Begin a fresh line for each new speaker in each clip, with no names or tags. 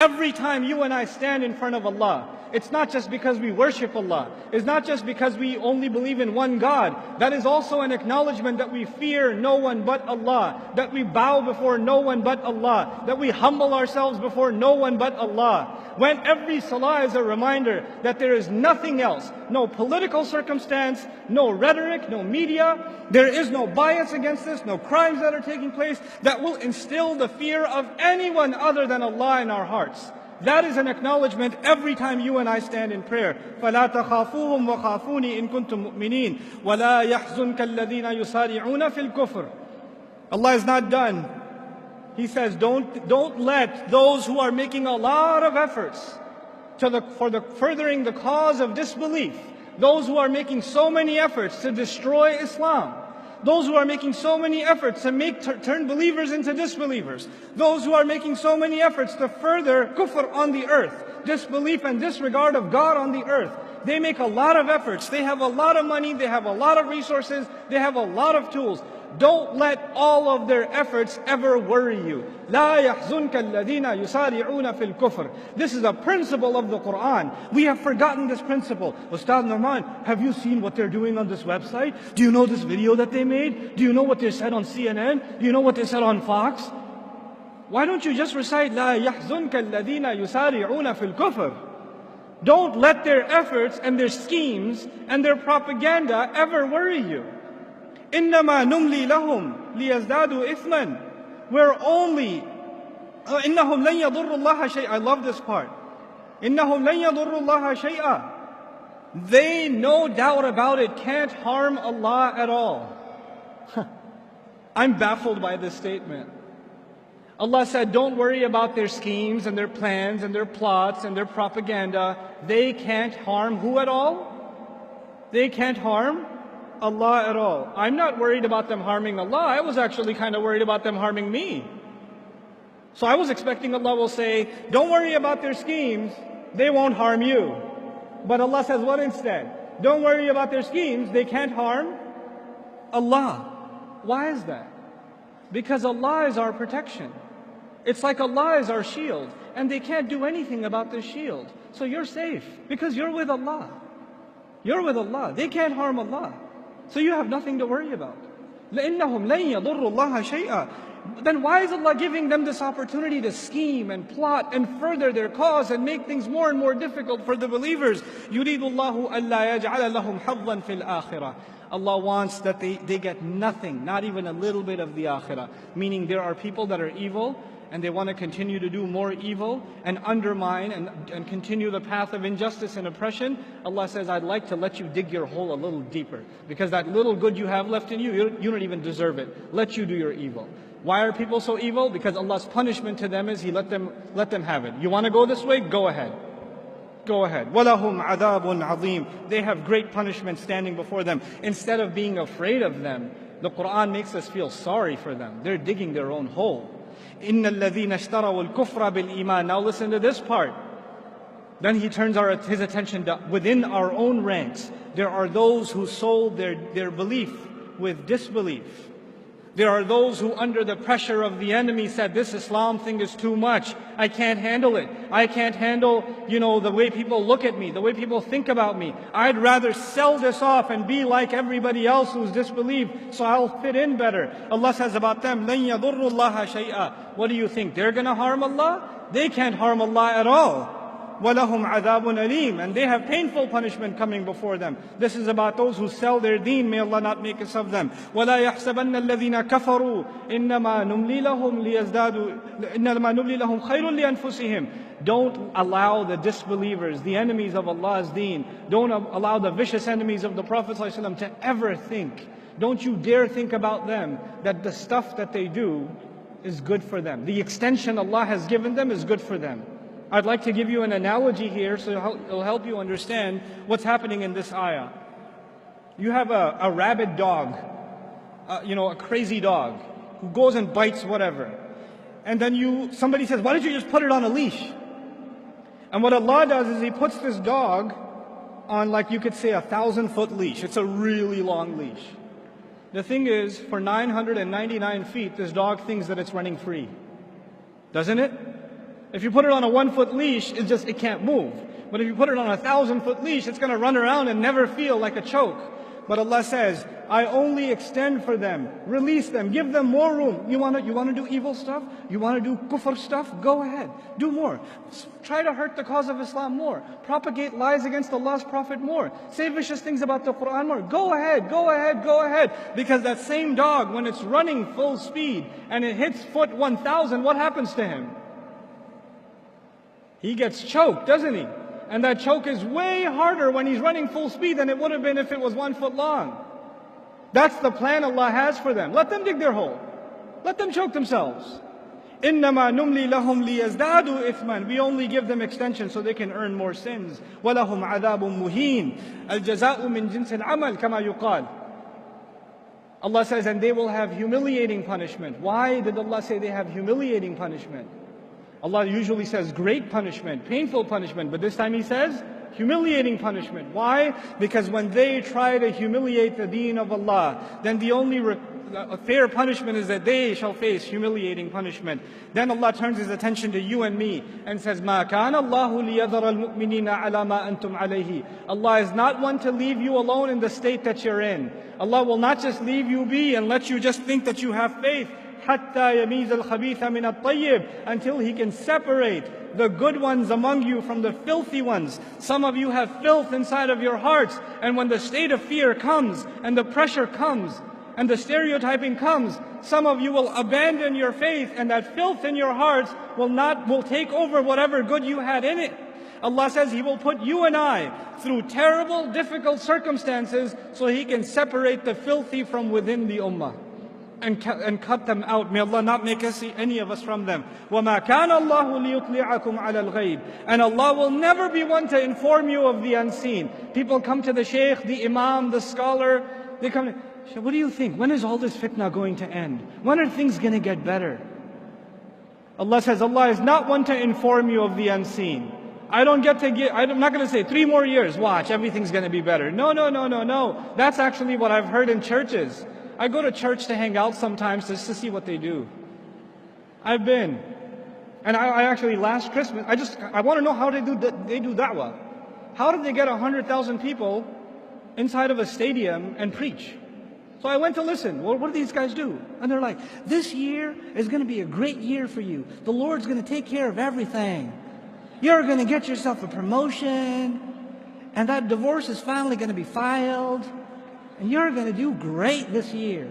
Every time you and I stand in front of Allah, it's not just because we worship Allah. It's not just because we only believe in one God. That is also an acknowledgement that we fear no one but Allah, that we bow before no one but Allah, that we humble ourselves before no one but Allah. When every salah is a reminder that there is nothing else, no political circumstance, no rhetoric, no media, there is no bias against this, no crimes that are taking place, that will instill the fear of anyone other than Allah in our hearts. That is an acknowledgement every time you and I stand in prayer. فَلَا تَخَافُوهُمْ وَخَافُونِي إِن كُنتُم مُؤْمِنِينَ وَلَا يَحْزُنْكَ الَّذِينَ يُسَارِعُونَ فِي الْكُفْرِ. Allah is not done. He says, don't let those who are making a lot of efforts for furthering the cause of disbelief, those who are making so many efforts to destroy Islam, those who are making so many efforts to turn believers into disbelievers, those who are making so many efforts to further kufr on the earth, disbelief and disregard of God on the earth. They make a lot of efforts. They have a lot of money. They have a lot of resources. They have a lot of tools. Don't let all of their efforts ever worry you. لا يحزنك الذين يسارعون في الكفر. This is a principle of the Quran. We have forgotten this principle. Ustad Nouman, have you seen what they're doing on this website? Do you know this video that they made? Do you know what they said on CNN? Do you know what they said on Fox? Why don't you just recite لا يحزنك الذين يسارعون في الكفر? Don't let their efforts and their schemes and their propaganda ever worry you. إِنَّمَا نُمْلِي لَهُمْ لِيَزْدَادُوا إِثْمًا. We're only إِنَّهُمْ لَن يَضُرُّوا اللَّهَ شَيْئًا. I love this part. إِنَّهُمْ لَن يَضُرُّوا اللَّهَ شَيْئًا. They, no doubt about it, can't harm Allah at all. I'm baffled by this statement. Allah said, don't worry about their schemes and their plans and their plots and their propaganda. They can't harm who at all? They can't harm Allah at all. I'm not worried about them harming Allah. I was actually kind of worried about them harming me. So I was expecting Allah will say, don't worry about their schemes. They won't harm you. But Allah says what instead? Don't worry about their schemes. They can't harm Allah. Why is that? Because Allah is our protection. It's like Allah is our shield. And they can't do anything about this shield. So you're safe because you're with Allah. You're with Allah. They can't harm Allah. So you have nothing to worry about. لَإِنَّهُمْ لَن يَضُرُّوا اللَّهَ شَيْئًا. Then why is Allah giving them this opportunity to scheme and plot and further their cause and make things more and more difficult for the believers? يُرِيدُ اللَّهُ أَلَّا يَجْعَلَ لَهُمْ حَظًّا فِي الْآخِرَةِ. Allah wants that they get nothing, not even a little bit of the akhirah. Meaning there are people that are evil and they want to continue to do more evil and undermine and continue the path of injustice and oppression. Allah says, I'd like to let you dig your hole a little deeper. Because that little good you have left in you don't even deserve it. Let you do your evil. Why are people so evil? Because Allah's punishment to them is He let them have it. You want to go this way? Go ahead. Go ahead. وَلَهُمْ عَذَابٌ عَظِيمٌ. They have great punishment standing before them. Instead of being afraid of them, the Quran makes us feel sorry for them. They're digging their own hole. إِنَّ الَّذِينَ اشْتَرَوُا الْكُفْرَ بِالْإِيمَانِ. Now listen to this part. Then he turns his attention to within our own ranks. There are those who sold their belief with disbelief. There are those who under the pressure of the enemy said, this Islam thing is too much. I can't handle it. I can't handle, the way people look at me, the way people think about me. I'd rather sell this off and be like everybody else who's disbelieved, so I'll fit in better. Allah says about them, لَن يَضُرُّوا اللَّهَ شَيْئًا. What do you think? They're going to harm Allah? They can't harm Allah at all. وَلَهُمْ عَذَابٌ أَلِيمٌ. And they have painful punishment coming before them. This is about those who sell their deen. May Allah not make us of them. وَلَا يَحْسَبَنَّ الَّذِينَ كَفَرُوا إِنَّمَا نُمْلِي لَهُمْ خَيْرٌ لِأَنفُسِهِمْ. Don't allow the disbelievers, the enemies of Allah's deen, don't allow the vicious enemies of the Prophet ﷺ to ever think. Don't you dare think about them that the stuff that they do is good for them. The extension Allah has given them is good for them. I'd like to give you an analogy here so it'll help you understand what's happening in this ayah. You have a rabid dog, a crazy dog who goes and bites whatever. And then somebody says, why don't you just put it on a leash? And what Allah does is He puts this dog on, like you could say, 1,000-foot leash. It's a really long leash. The thing is, for 999 feet, this dog thinks that it's running free. Doesn't it? If you put it on a 1-foot leash, it can't move. But if you put it on a 1,000-foot leash, it's going to run around and never feel like a choke. But Allah says, I only extend for them, release them, give them more room. You want to do evil stuff? You want to do kufr stuff? Go ahead, do more. Try to hurt the cause of Islam more. Propagate lies against Allah's Prophet more. Say vicious things about the Quran more. Go ahead, go ahead, go ahead. Because that same dog, when it's running full speed and it hits foot 1,000, what happens to him? He gets choked, doesn't he? And that choke is way harder when he's running full speed than it would have been if it was 1 foot long. That's the plan Allah has for them. Let them dig their hole. Let them choke themselves. إِنَّمَا نُمْلِي لَهُمْ لِيَزْدَادُوا إِثْمًا. We only give them extension so they can earn more sins. وَلَهُمْ عَذَابٌ مُهِينٌ الْجَزَاءُ مِنْ جِنْسِ الْعَمَلِ كَمَا يُقَالُ. Allah says, and they will have humiliating punishment. Why did Allah say they have humiliating punishment? Allah usually says great punishment, painful punishment, but this time He says humiliating punishment. Why? Because when they try to humiliate the deen of Allah, then the only fair punishment is that they shall face humiliating punishment. Then Allah turns His attention to you and me and says, مَا كَانَ اللَّهُ لِيَذَرَ الْمُؤْمِنِينَ عَلَى مَا أَنْتُمْ عَلَيْهِ. Allah is not one to leave you alone in the state that you're in. Allah will not just leave you be and let you just think that you have faith. حَتَّى يَمِيزَ الْخَبِيثَ مِنَ الطَّيِّبِ. Until He can separate the good ones among you from the filthy ones. Some of you have filth inside of your hearts, and when the state of fear comes, and the pressure comes, and the stereotyping comes, some of you will abandon your faith, and that filth in your hearts will take over whatever good you had in it. Allah says He will put you and I through terrible, difficult circumstances so He can separate the filthy from within the ummah. And cut them out. May Allah not make us see any of us from them. وَمَا كَانَ اللَّهُ لِيُطْلِعَكُمْ عَلَى الْغَيْبِ. And Allah will never be one to inform you of the unseen. People come to the shaykh, the imam, the scholar. They come to, what do you think? When is all this fitna going to end? When are things going to get better? Allah says, Allah is not one to inform you of the unseen. I'm not going to say 3 more years, watch, everything's going to be better. No. That's actually what I've heard in churches. I go to church to hang out sometimes just to see what they do. I've been. And I actually, last Christmas, I want to know how they do da'wah. How did they get 100,000 people inside of a stadium and preach? So I went to listen. Well, what do these guys do? And they're like, this year is going to be a great year for you. The Lord's going to take care of everything. You're going to get yourself a promotion. And that divorce is finally going to be filed. And you're going to do great this year.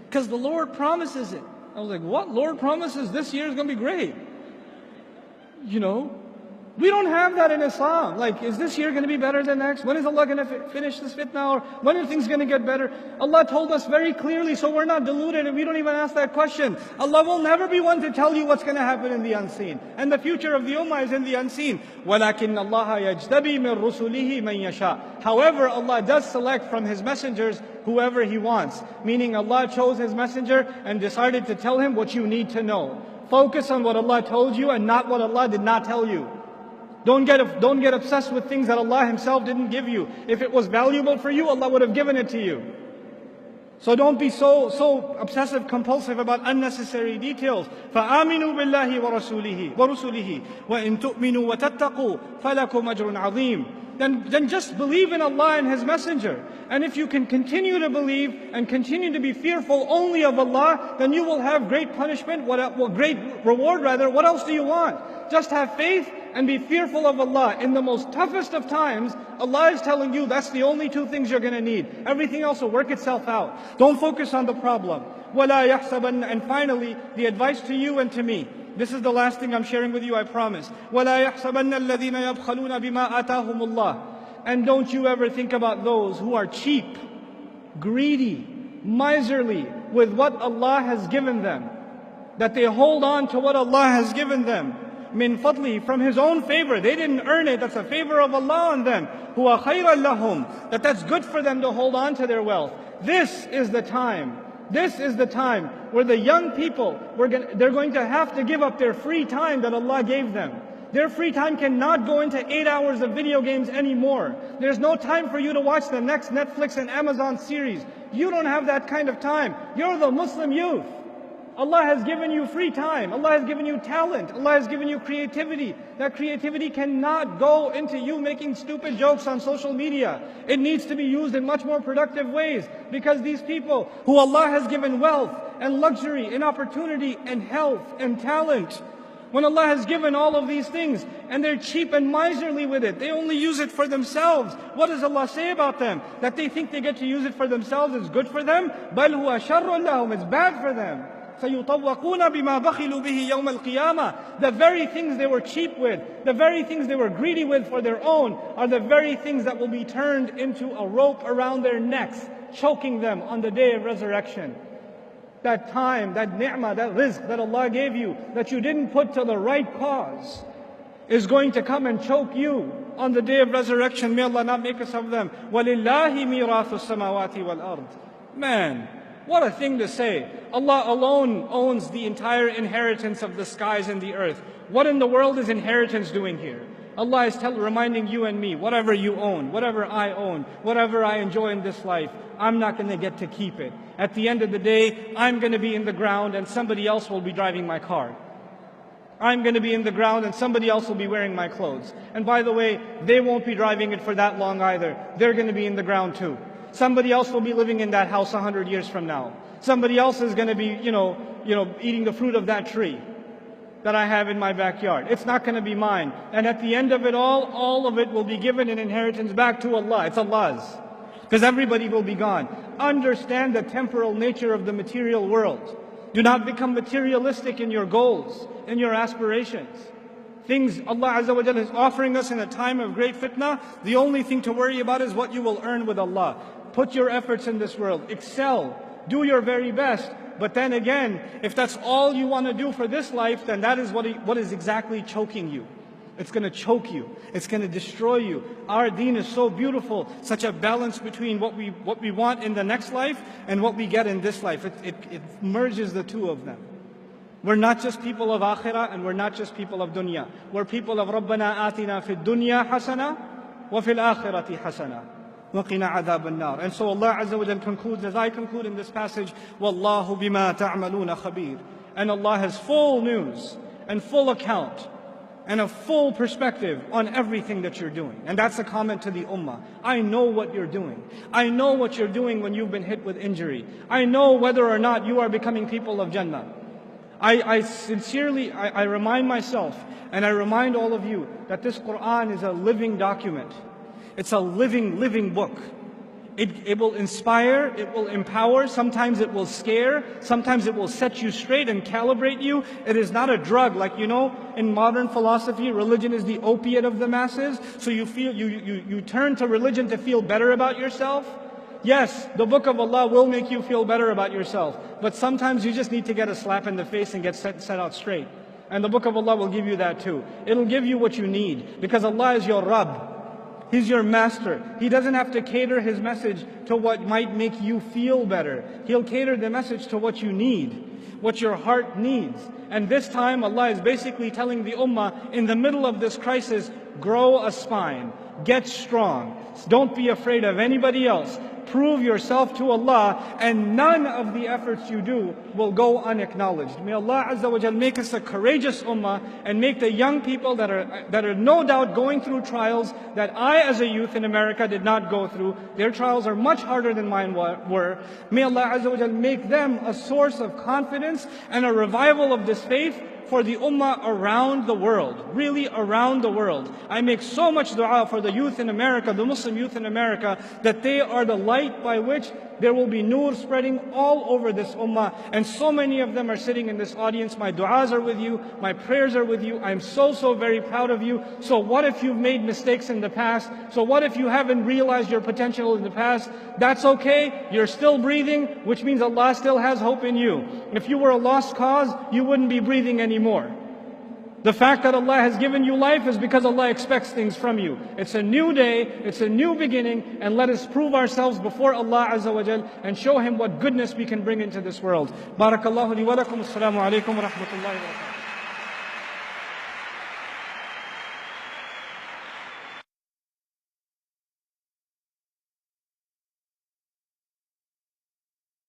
Because the Lord promises it. I was like, what? Lord promises this year is going to be great? You know? We don't have that in Islam. Like, is this year going to be better than next? When is Allah going to finish this fitna? Or when are things going to get better? Allah told us very clearly, so we're not deluded and we don't even ask that question. Allah will never be one to tell you what's going to happen in the unseen. And the future of the ummah is in the unseen. وَلَكِنَّ اللَّهَ يَجْتَبِي مِن رُسُلِهِ مَن يَشَاءُ. However, Allah does select from His messengers whoever He wants. Meaning Allah chose His messenger and decided to tell him what you need to know. Focus on what Allah told you and not what Allah did not tell you. Don't get obsessed with things that Allah Himself didn't give you. If it was valuable for you, Allah would have given it to you. So don't be so obsessive compulsive about unnecessary details. فَآمِنُوا بِاللَّهِ وَرُسُلِهِ وَإِن تُؤْمِنُوا وَتَتَّقُوا فَلَكُمْ أَجْرٌ عَظِيمٌ. Then just believe in Allah and His Messenger. And if you can continue to believe and continue to be fearful only of Allah, then you will have great punishment, great reward rather. What else do you want? Just have faith and be fearful of Allah. In the most toughest of times, Allah is telling you that's the only 2 things you're going to need. Everything else will work itself out. Don't focus on the problem. وَلَا يَحْسَبَنَّ. And finally, the advice to you and to me. This is the last thing I'm sharing with you, I promise. وَلَا يَحْسَبَنَّ الَّذِينَ يَبْخَلُونَ بِمَا آتَاهُمُ اللَّهُ. And don't you ever think about those who are cheap, greedy, miserly with what Allah has given them. That they hold on to what Allah has given them. Min fadli, from His own favor. They didn't earn it. That's a favor of Allah on them. Huwa khayran lahum. That's good for them to hold on to their wealth. This is the time. This is the time where the young people, they're going to have to give up their free time that Allah gave them. Their free time cannot go into 8 hours of video games anymore. There's no time for you to watch the next Netflix and Amazon series. You don't have that kind of time. You're the Muslim youth. Allah has given you free time. Allah has given you talent. Allah has given you creativity. That creativity cannot go into you making stupid jokes on social media. It needs to be used in much more productive ways, because these people who Allah has given wealth and luxury and opportunity and health and talent, when Allah has given all of these things and they're cheap and miserly with it, they only use it for themselves. What does Allah say about them? That they think they get to use it for themselves is good for them? بَلْ هُوَ شَرٌّ لَهُمْ. It's bad for them. سَيُطَوَّقُونَ بِمَا بَخِلُوا بِهِ يَوْمَ الْقِيَامَةِ. The very things they were cheap with, the very things they were greedy with for their own, are the very things that will be turned into a rope around their necks, choking them on the day of resurrection. That time, that ni'mah, that rizq that Allah gave you, that you didn't put to the right cause, is going to come and choke you on the day of resurrection. May Allah not make us of them. وَلِلَّهِ مِيرَاثُ السَّمَاوَاتِ وَالْأَرْضِ. Man, what a thing to say. Allah alone owns the entire inheritance of the skies and the earth. What in the world is inheritance doing here? Allah is reminding you and me, whatever you own, whatever I own, whatever I enjoy in this life, I'm not going to get to keep it. At the end of the day, I'm going to be in the ground and somebody else will be driving my car. I'm going to be in the ground and somebody else will be wearing my clothes. And by the way, they won't be driving it for that long either. They're going to be in the ground too. Somebody else will be living in that house 100 years from now. Somebody else is going to be, eating the fruit of that tree that I have in my backyard. It's not going to be mine. And at the end of it all of it will be given in inheritance back to Allah. It's Allah's. Because everybody will be gone. Understand the temporal nature of the material world. Do not become materialistic in your goals, in your aspirations. Things Allah Azza wa Jalla is offering us in a time of great fitna, the only thing to worry about is what you will earn with Allah. Put your efforts in this world. Excel. Do your very best. But then again, if that's all you want to do for this life, then that is what is exactly choking you. It's going to choke you. It's going to destroy you. Our deen is so beautiful, such a balance between what we want in the next life and what we get in this life. It merges the two of them. We're not just people of akhirah and we're not just people of dunya. We're people of Rabbana atina fid dunya hasana wa fil akhirati hasana. وَقِنَا عَذَابَ النَّارِ. And so Allah Azza wa Jalla concludes, as I conclude in this passage, وَاللَّهُ بِمَا تَعْمَلُونَ خَبِيرٌ. And Allah has full news and full account and a full perspective on everything that you're doing. And that's a comment to the ummah. I know what you're doing. I know what you're doing when you've been hit with injury. I know whether or not you are becoming people of Jannah. I sincerely remind myself and I remind all of you that this Quran is a living document. It's a living book. It will inspire, it will empower, sometimes it will scare, sometimes it will set you straight and calibrate you. It is not a drug, like in modern philosophy, religion is the opiate of the masses. So you turn to religion to feel better about yourself. Yes, the book of Allah will make you feel better about yourself, but sometimes you just need to get a slap in the face and get set out straight. And the book of Allah will give you that too. It'll give you what you need, because Allah is your Rabb. He's your master. He doesn't have to cater His message to what might make you feel better. He'll cater the message to what you need, what your heart needs. And this time Allah is basically telling the ummah, in the middle of this crisis, grow a spine, get strong. Don't be afraid of anybody else. Prove yourself to Allah, and none of the efforts you do will go unacknowledged. May Allah Azza wa Jal make us a courageous ummah and make the young people that are no doubt going through trials that I as a youth in America did not go through. Their trials are much harder than mine were. May Allah Azza wa Jal make them a source of confidence and a revival of this faith for the ummah around the world, really around the world. I make so much dua for the youth in America, the Muslim youth in America, that they are the light by which there will be nur spreading all over this ummah. And so many of them are sitting in this audience. My du'as are with you, my prayers are with you. I'm so very proud of you. So what if you've made mistakes in the past? So what if you haven't realized your potential in the past? That's okay. You're still breathing, which means Allah still has hope in you. If you were a lost cause, you wouldn't be breathing anymore. The fact that Allah has given you life is because Allah expects things from you. It's a new day, it's a new beginning, and let us prove ourselves before Allah Azza wa Jal and show Him what goodness we can bring into this world. Barakallahu li wa lakum. Assalamu alaikum wa rahmatullahi wa barakatuh.